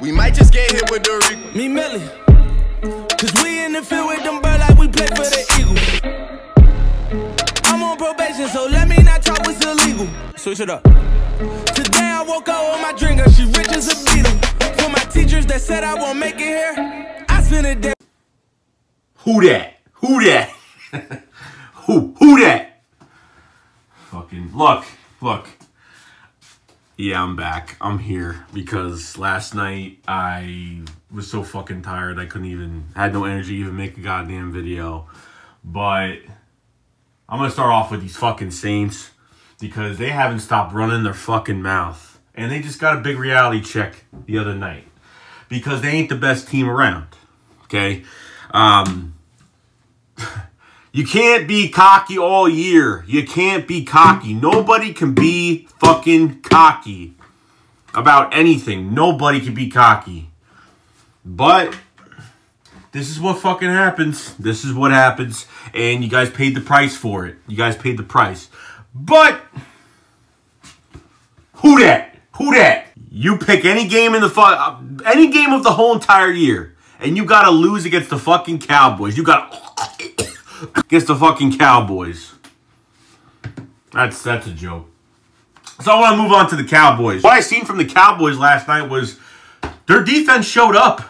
We might just get hit with the Reaper. Me Millie. Cause we in the field with them birds like we play for the Eagles. I'm on probation, so let me not talk what's illegal. Switch it up. Today I woke up with my drinker, she rich as a beetle. For my teachers that said I won't make it here, I spent a day. Who that? Who that? Who that? Fucking look. Yeah, I'm back. I'm here because last night I was so fucking tired I had no energy to even make a goddamn video. But I'm gonna start off with these fucking Saints because they haven't stopped running their fucking mouth. And they just got a big reality check the other night. Because they ain't the best team around. Okay? You can't be cocky all year. You can't be cocky. Nobody can be fucking cocky about anything. Nobody can be cocky. But this is what fucking happens. This is what happens. And you guys paid the price for it. You guys paid the price. But who that? Who that? You pick any game in the any game of the whole entire year, and you gotta lose against the fucking Cowboys. You got against the fucking Cowboys. That's a joke. So I want to move on to the Cowboys. What I seen from the Cowboys last night was their defense showed up.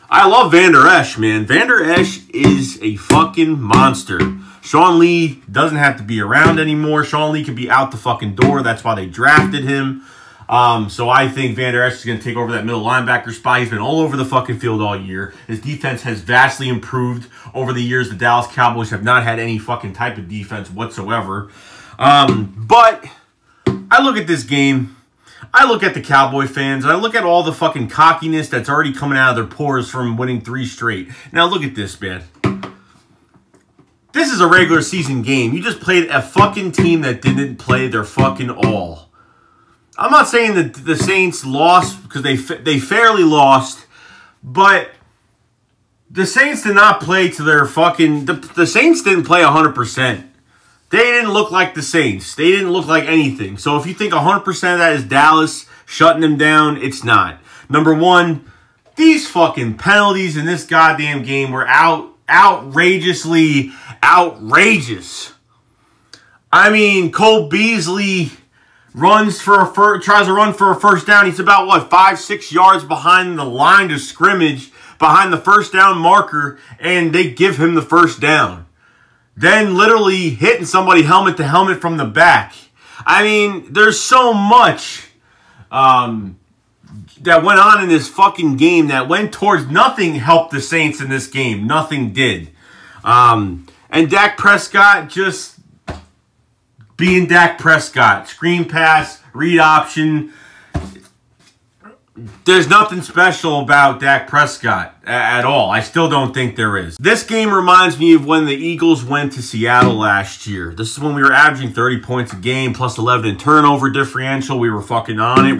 I love Van Der Esch, man. Van Der Esch is a fucking monster. Sean Lee doesn't have to be around anymore. Sean Lee can be out the fucking door. That's why they drafted him. So I think Van Der Esch is going to take over that middle linebacker spot. He's been all over the fucking field all year. His defense has vastly improved over the years. The Dallas Cowboys have not had any fucking type of defense whatsoever. But I look at this game. I look at the Cowboy fans. And I look at all the fucking cockiness that's already coming out of their pores from winning 3 straight. Now look at this, man. This is a regular season game. You just played a fucking team that didn't play their fucking all. I'm not saying that the Saints lost because they fairly lost, but the Saints did not play to their fucking... The Saints didn't play 100%. They didn't look like the Saints. They didn't look like anything. So if you think 100% of that is Dallas shutting them down, it's not. Number one, these fucking penalties in this goddamn game were outrageously outrageous. I mean, Cole Beasley tries to run for a first down. He's about, what, 5-6 yards behind the line of scrimmage, behind the first down marker, and they give him the first down. Then literally hitting somebody helmet to helmet from the back. I mean, there's so much that went on in this fucking game that went towards nothing helped the Saints in this game. Nothing did. And Dak Prescott just being Dak Prescott. Screen pass, read option. There's nothing special about Dak Prescott at all. I still don't think there is. This game reminds me of when the Eagles went to Seattle last year. This is when we were averaging 30 points a game, plus 11 in turnover differential. We were fucking on it.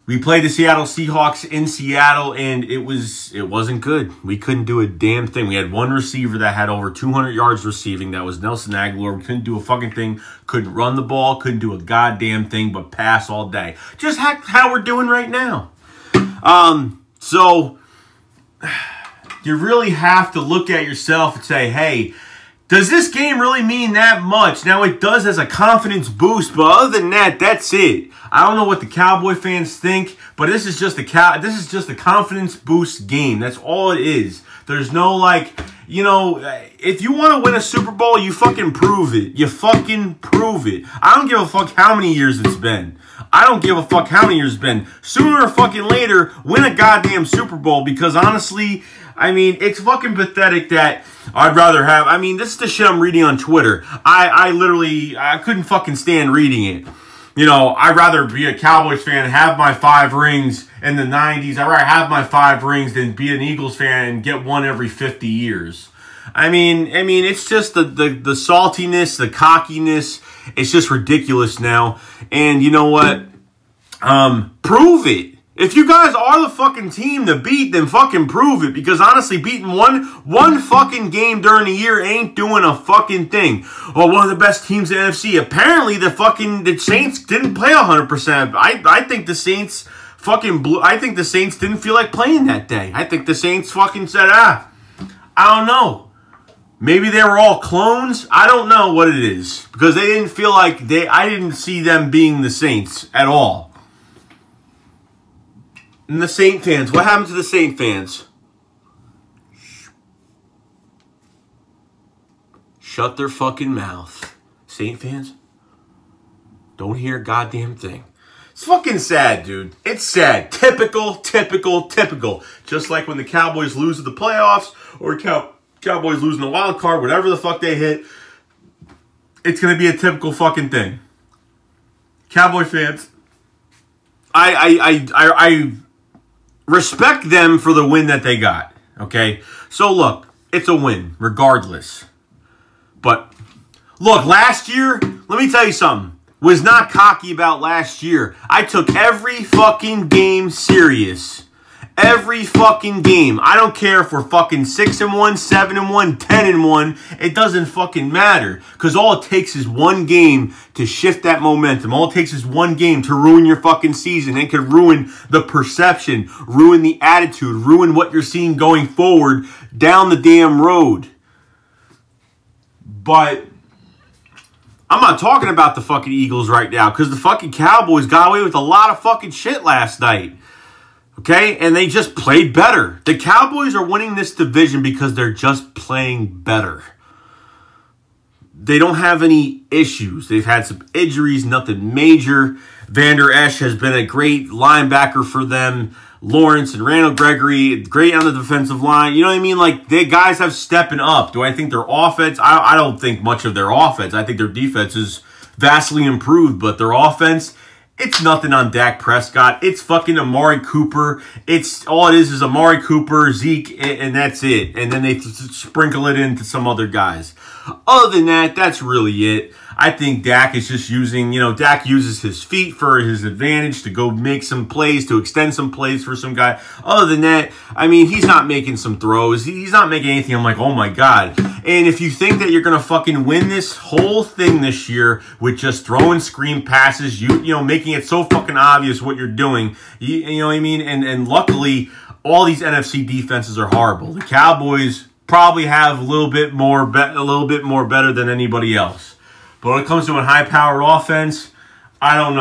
We played the Seattle Seahawks in Seattle, and it wasn't good. We couldn't do a damn thing. We had one receiver that had over 200 yards receiving. That was Nelson Aguilar. We couldn't do a fucking thing. Couldn't run the ball. Couldn't do a goddamn thing but pass all day. Just how we're doing right now. So you really have to look at yourself and say, hey, does this game really mean that much? Now, it does as a confidence boost, but other than that, that's it. I don't know what the Cowboy fans think, but this is just a confidence boost game. That's all it is. There's no, like, you know, if you want to win a Super Bowl, you fucking prove it. You fucking prove it. I don't give a fuck how many years it's been. I don't give a fuck how many years it's been. Sooner or fucking later, win a goddamn Super Bowl, because honestly, I mean, it's fucking pathetic that I'd rather have... I mean, this is the shit I'm reading on Twitter. I couldn't fucking stand reading it. You know, I'd rather be a Cowboys fan and have my 5 rings in the 90s. I'd rather have my 5 rings than be an Eagles fan and get one every 50 years. I mean, it's just the saltiness, the cockiness. It's just ridiculous now. And you know what? Prove it. If you guys are the fucking team to beat, then fucking prove it. Because honestly, beating one fucking game during the year ain't doing a fucking thing. Oh, one of the best teams in the NFC. Apparently, the Saints didn't play 100%. I think the Saints Fucking blue. I think the Saints didn't feel like playing that day. I think the Saints fucking said, I don't know. Maybe they were all clones. I don't know what it is. Because they didn't feel like I didn't see them being the Saints at all. And the Saint fans. What happened to the Saint fans? Shut their fucking mouth. Saint fans, don't hear a goddamn thing. It's fucking sad, dude. It's sad. Typical, typical, typical. Just like when the Cowboys lose at the playoffs or Cowboys losing the wild card, whatever the fuck they hit, it's going to be a typical fucking thing. Cowboy fans, I respect them for the win that they got, okay? So, look, it's a win, regardless. But, look, last year, let me tell you something. Was not cocky about last year. I took every fucking game serious. Every fucking game. I don't care if we're fucking 6-1, 7-1, 10-1. It doesn't fucking matter. Because all it takes is one game to shift that momentum. All it takes is one game to ruin your fucking season. It could ruin the perception, ruin the attitude, ruin what you're seeing going forward down the damn road. But I'm not talking about the fucking Eagles right now because the fucking Cowboys got away with a lot of fucking shit last night. Okay? And they just played better. The Cowboys are winning this division because they're just playing better. They don't have any issues. They've had some injuries, nothing major. Vander Esch has been a great linebacker for them. Lawrence and Randall Gregory, great on the defensive line. You know what I mean? Like, they guys have stepping up. Do I think their offense? I don't think much of their offense. I think their defense is vastly improved, but their offense, it's nothing on Dak Prescott. It's fucking Amari Cooper. It's all it is Amari Cooper, Zeke, and that's it. And then they sprinkle it into some other guys. Other than that, that's really it. I think Dak is just using, Dak uses his feet for his advantage to go make some plays, to extend some plays for some guy. Other than that, I mean, he's not making some throws. He's not making anything. I'm like, oh my God. And if you think that you're going to fucking win this whole thing this year with just throwing screen passes, making it so fucking obvious what you're doing, you know what I mean? And luckily, all these NFC defenses are horrible. The Cowboys probably have a little bit more better than anybody else. But when it comes to a high-power offense, I don't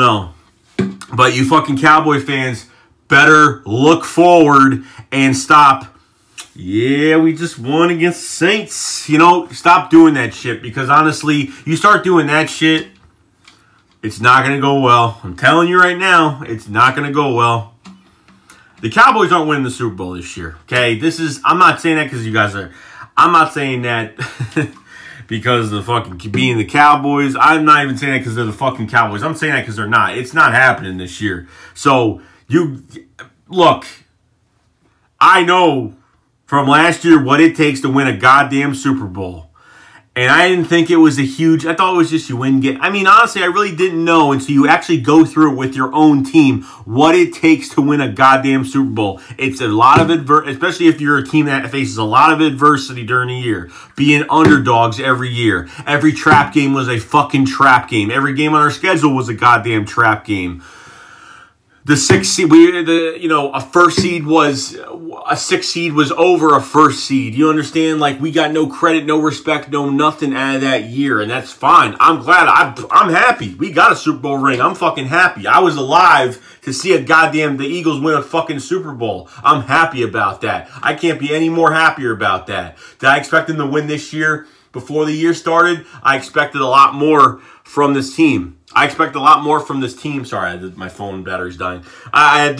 know. But you fucking Cowboy fans better look forward and stop. Yeah, we just won against the Saints. Stop doing that shit. Because honestly, you start doing that shit, it's not going to go well. I'm telling you right now, it's not going to go well. The Cowboys aren't winning the Super Bowl this year, okay? I'm not saying that because you guys are... I'm not saying that because of the fucking being the Cowboys. I'm not even saying that because they're the fucking Cowboys. I'm saying that because they're not. It's not happening this year. So, look, I know from last year what it takes to win a goddamn Super Bowl. And I didn't think it was I thought it was just you win. I mean, honestly, I really didn't know until you actually go through it with your own team what it takes to win a goddamn Super Bowl. It's a lot of especially if you're a team that faces a lot of adversity during the year. Being underdogs every year. Every trap game was a fucking trap game. Every game on our schedule was a goddamn trap game. The 6th seed, a first seed was, a 6th seed was over a first seed. You understand? Like, we got no credit, no respect, no nothing out of that year. And that's fine. I'm glad. I'm happy. We got a Super Bowl ring. I'm fucking happy. I was alive to see the Eagles win a fucking Super Bowl. I'm happy about that. I can't be any more happier about that. Did I expect them to win this year before the year started? I expected a lot more from this team. Sorry, my phone battery's dying. I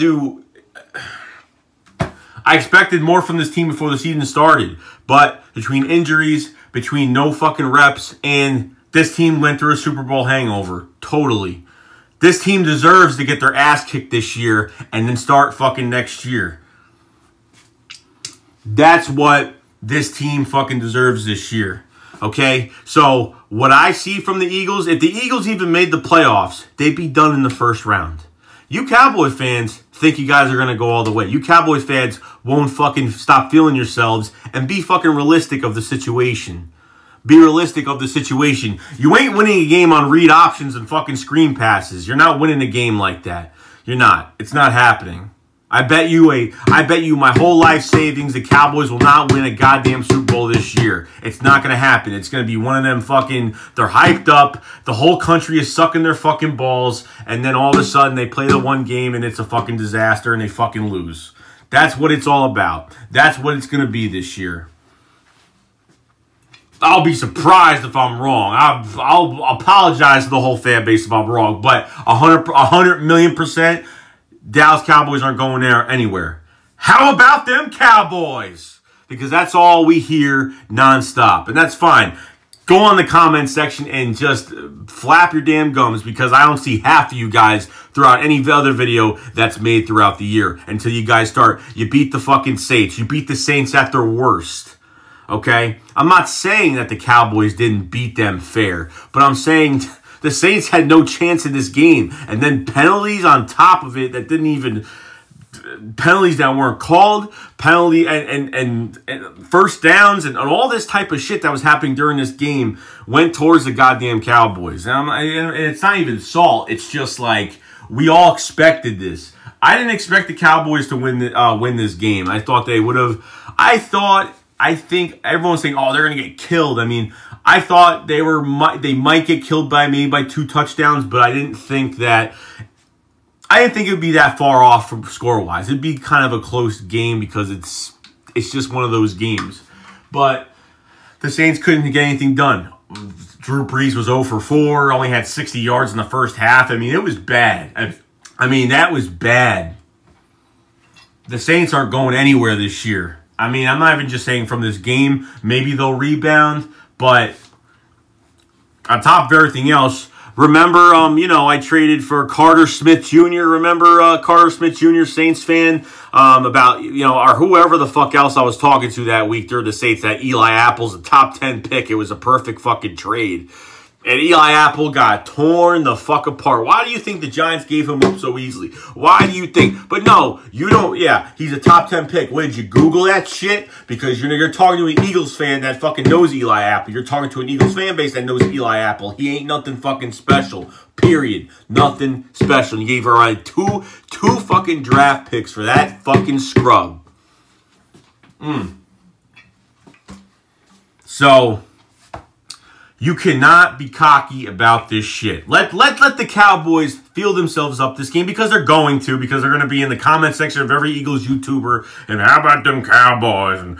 expected more from this team before the season started. But between injuries, between no fucking reps, and this team went through a Super Bowl hangover. Totally. This team deserves to get their ass kicked this year and then start fucking next year. That's what this team fucking deserves this year. Okay, so what I see from the Eagles, if the Eagles even made the playoffs, they'd be done in the first round. You Cowboy fans think you guys are going to go all the way. You Cowboys fans won't fucking stop feeling yourselves and be fucking realistic of the situation. be realistic of the situation. You ain't winning a game on read options and fucking screen passes. You're not winning a game like that. You're not. It's not happening. I bet you my whole life savings the Cowboys will not win a goddamn Super Bowl this year. It's not going to happen. It's going to be one of them fucking, they're hyped up, the whole country is sucking their fucking balls, and then all of a sudden they play the one game and it's a fucking disaster and they fucking lose. That's what it's all about. That's what it's going to be this year. I'll be surprised if I'm wrong. I'll apologize to the whole fan base if I'm wrong, but 100 million %, Dallas Cowboys aren't going there anywhere. How about them Cowboys? Because that's all we hear nonstop, and that's fine. Go on the comment section and just flap your damn gums, because I don't see half of you guys throughout any other video that's made throughout the year until you guys start. You beat the fucking Saints. You beat the Saints at their worst. Okay? I'm not saying that the Cowboys didn't beat them fair, but I'm saying the Saints had no chance in this game. And then penalties on top of it that didn't even... penalties that weren't called, penalty and first downs and all this type of shit that was happening during this game went towards the goddamn Cowboys. And it's not even salt. It's just like we all expected this. I didn't expect the Cowboys to win this game. I thought they would have. I think everyone's saying, oh, they're gonna get killed. I mean, I thought they might get killed by maybe by 2 touchdowns, but I didn't think it would be that far off from score-wise. It'd be kind of a close game because it's just one of those games. But the Saints couldn't get anything done. Drew Brees was 0 for 4, only had 60 yards in the first half. I mean, it was bad. I mean, that was bad. The Saints aren't going anywhere this year. I mean, I'm not even just saying from this game. Maybe they'll rebound, but on top of everything else, remember, I traded for Carter Smith Jr. Remember Carter Smith Jr., Saints fan? About, or whoever the fuck else I was talking to that week during the Saints, that Eli Apple's a top 10 pick. It was a perfect fucking trade. And Eli Apple got torn the fuck apart. Why do you think the Giants gave him up so easily? Why do you think? But no, you don't. Yeah, he's a top 10 pick. What, did you Google that shit? Because you're talking to an Eagles fan that fucking knows Eli Apple. You're talking to an Eagles fan base that knows Eli Apple. He ain't nothing fucking special. Period. Nothing special. You gave her two fucking draft picks for that fucking scrub. So you cannot be cocky about this shit. Let the Cowboys feel themselves up this game, because they're going to, because they're going to be in the comment section of every Eagles YouTuber, and how about them Cowboys, and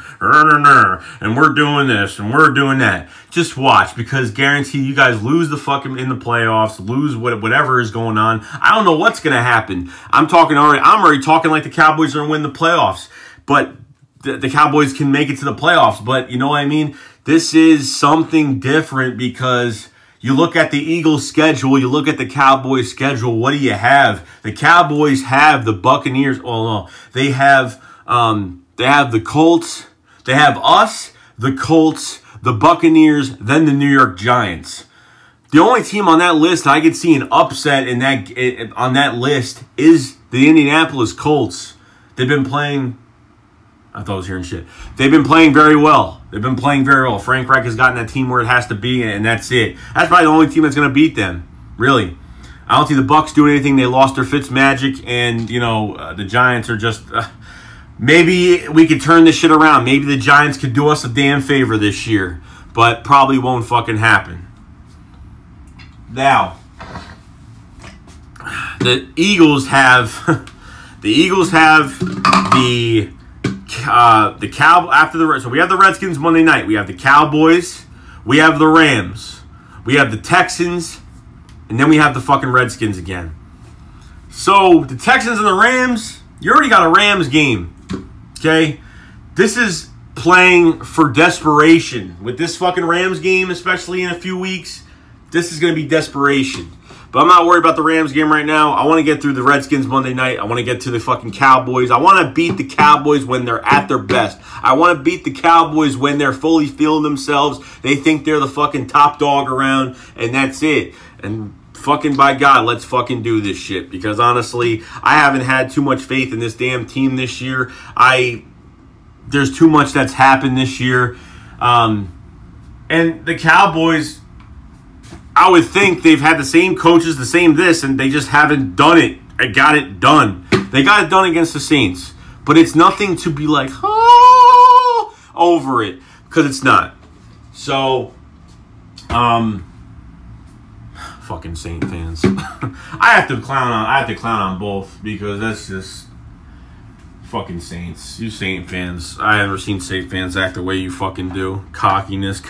we're doing this, and we're doing that. Just watch, because guarantee you guys lose the fucking in the playoffs, lose whatever is going on. I don't know what's going to happen. I'm already talking like the Cowboys are going to win the playoffs, but the Cowboys can make it to the playoffs, but you know what I mean? This is something different, because you look at the Eagles' schedule, you look at the Cowboys' schedule, what do you have? The Cowboys have the Buccaneers. Oh, no. They have the Colts. They have us, the Colts, the Buccaneers, then the New York Giants. The only team on that list I could see an upset on that list is the Indianapolis Colts. They've been playing... I thought I was hearing shit. They've been playing very well. Frank Reich has gotten that team where it has to be, and that's it. That's probably the only team that's going to beat them, really. I don't see the Bucs doing anything. They lost their Fitzmagic, and, the Giants are just... maybe we could turn this shit around. Maybe the Giants could do us a damn favor this year, but probably won't fucking happen. Now, the Eagles have... So we have the Redskins Monday night. We have the Cowboys. We have the Rams. We have the Texans. And then we have the fucking Redskins again. So the Texans and the Rams, you already got a Rams game. Okay? This is playing for desperation. With this fucking Rams game, especially in a few weeks, this is going to be desperation. But I'm not worried about the Rams game right now. I want to get through the Redskins Monday night. I want to get to the fucking Cowboys. I want to beat the Cowboys when they're at their best. I want to beat the Cowboys when they're fully feeling themselves. They think they're the fucking top dog around, and that's it. And fucking by God, let's fucking do this shit. Because honestly, I haven't had too much faith in this damn team this year. There's too much that's happened this year. And the Cowboys, I would think they've had the same coaches, the same this, and they just haven't done it. Got it done. They got it done against the Saints. But it's nothing to be like, oh, over it. Because it's not. So, fucking Saint fans. I have to clown on both because that's just fucking Saints. You Saint fans. I haven't seen Saint fans act the way you fucking do. Cockiness.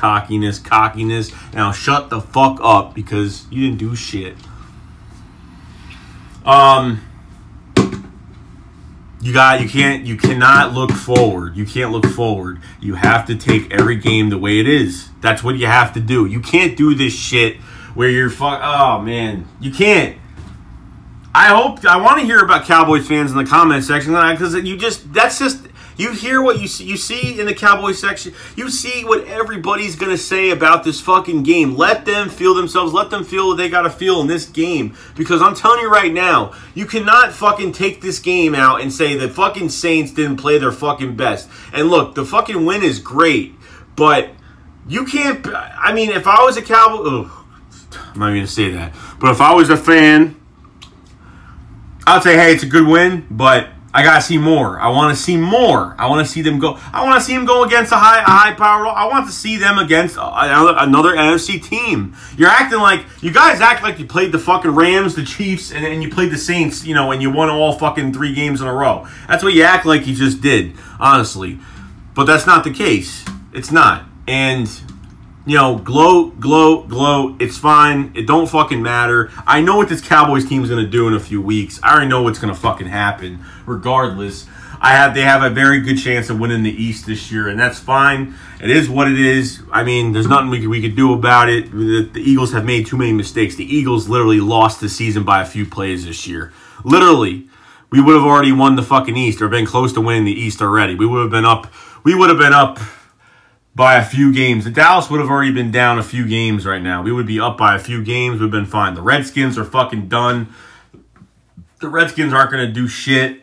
Now shut the fuck up because you didn't do shit. You cannot look forward. You can't look forward. You have to take every game the way it is. That's what you have to do. You can't do this shit where you're oh man, you can't. I want to hear about Cowboys fans in the comment section because you hear what you see in the Cowboys section. You see what everybody's going to say about this fucking game. Let them feel themselves. Let them feel what they got to feel in this game. Because I'm telling you right now, you cannot fucking take this game out and say the fucking Saints didn't play their fucking best. And look, the fucking win is great. But you can't, I mean, if I was a Cowboy, I'm not even going to say that. But if I was a fan, I'd say, hey, it's a good win, but I gotta see more. I want to see more. I want to see them go. I want to see them go against a high power. I want to see them against another NFC team. You guys act like you played the fucking Rams, the Chiefs, and you played the Saints. You know, and you won all fucking 3 games in a row. That's what you act like you just did, honestly. But that's not the case. It's not. And you know, gloat. It's fine. It don't fucking matter. I know what this Cowboys team is going to do in a few weeks. I already know what's going to fucking happen. Regardless, they have a very good chance of winning the East this year, and that's fine. It is what it is. I mean, there's nothing we could do about it. The Eagles have made too many mistakes. The Eagles literally lost the season by a few plays this year. Literally, we would have already won the fucking East or been close to winning the East already. We would have been up by a few games. The Dallas would have already been down a few games right now. We would be up by a few games. We've been fine. The Redskins are fucking done. The Redskins aren't going to do shit.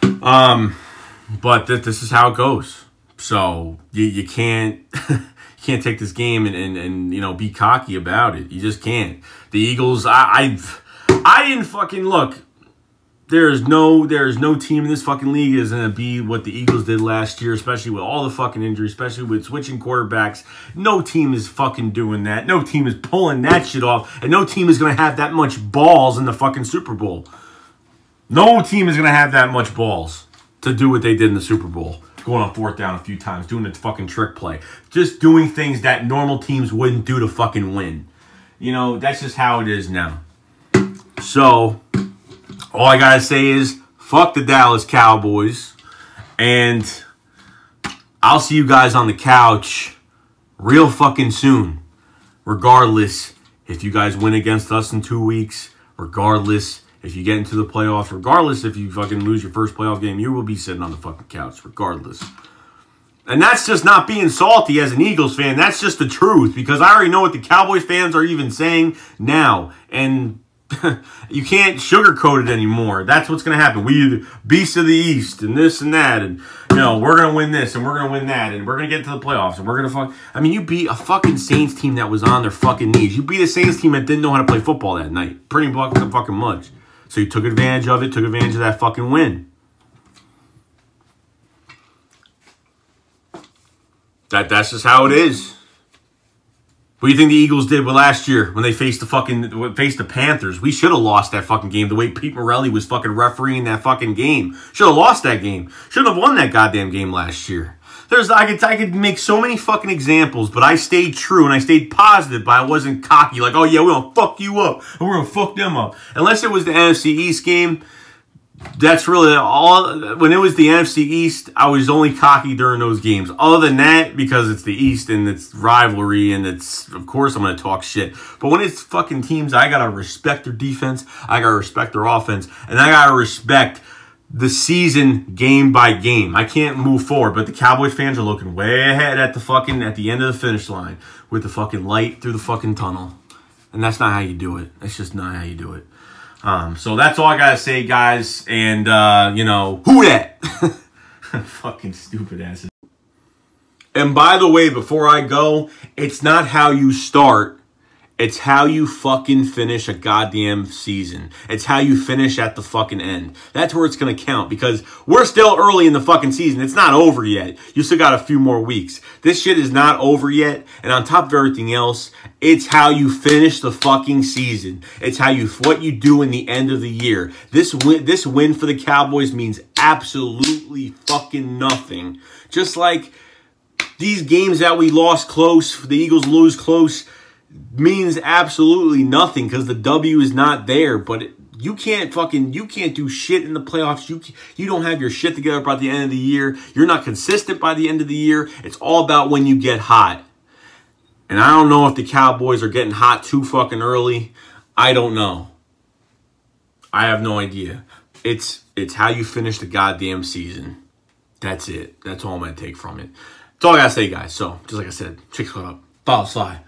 But this is how it goes. So you can't you can't take this game and you know be cocky about it. You just can't. The Eagles, I didn't fucking look. There is no team in this fucking league is going to be what the Eagles did last year, especially with all the fucking injuries, especially with switching quarterbacks. No team is fucking doing that. No team is pulling that shit off. And no team is going to have that much balls in the fucking Super Bowl. No team is going to have that much balls to do what they did in the Super Bowl. Going on 4th down a few times, doing the fucking trick play. Just doing things that normal teams wouldn't do to fucking win. You know, that's just how it is now. So all I gotta say is, fuck the Dallas Cowboys. And I'll see you guys on the couch real fucking soon. Regardless if you guys win against us in 2 weeks. Regardless if you get into the playoffs. Regardless if you fucking lose your first playoff game. You will be sitting on the fucking couch. Regardless. And that's just not being salty as an Eagles fan. That's just the truth. Because I already know what the Cowboys fans are even saying now. And you can't sugarcoat it anymore. That's what's going to happen. We beast of the East and this and that. And, you know, we're going to win this and we're going to win that. And we're going to get to the playoffs. And we're going to fuck. I mean, you beat a fucking Saints team that was on their fucking knees. You beat a Saints team that didn't know how to play football that night. Pretty fucking much. So you took advantage of it. Took advantage of that fucking win. That's just how it is. What do you think the Eagles did with last year when they faced the Panthers? We should have lost that fucking game. The way Pete Morelli was fucking refereeing that fucking game. Should have lost that game. Shouldn't have won that goddamn game last year. I could make so many fucking examples, but I stayed true and I stayed positive, but I wasn't cocky. Like, oh yeah, we're going to fuck you up and we're going to fuck them up. Unless it was the NFC East game. That's really all. When it was the NFC East, I was only cocky during those games. Other than that, because it's the East and it's rivalry and it's, of course, I'm going to talk shit. But when it's fucking teams, I got to respect their defense. I got to respect their offense. And I got to respect the season game by game. I can't move forward. But the Cowboys fans are looking way ahead at the end of the finish line with the fucking light through the fucking tunnel. And that's not how you do it. That's just not how you do it. So that's all I gotta say, guys. And, you know, who that? Fucking stupid asses. And by the way, before I go, it's not how you start. It's how you fucking finish a goddamn season. It's how you finish at the fucking end. That's where it's going to count because we're still early in the fucking season. It's not over yet. You still got a few more weeks. This shit is not over yet. And on top of everything else, it's how you finish the fucking season. It's what you do in the end of the year. This win for the Cowboys means absolutely fucking nothing. Just like these games that we lost close, the Eagles lose close, means absolutely nothing because the W is not there. But you can't do shit in the playoffs. You don't have your shit together by the end of the year. You're not consistent by the end of the year. It's all about when you get hot. And I don't know if the Cowboys are getting hot too fucking early. I don't know. I have no idea. It's how you finish the goddamn season. That's it. That's all I'm going to take from it. That's all I got to say, guys. So, just like I said, chicks caught up. Follow, slide.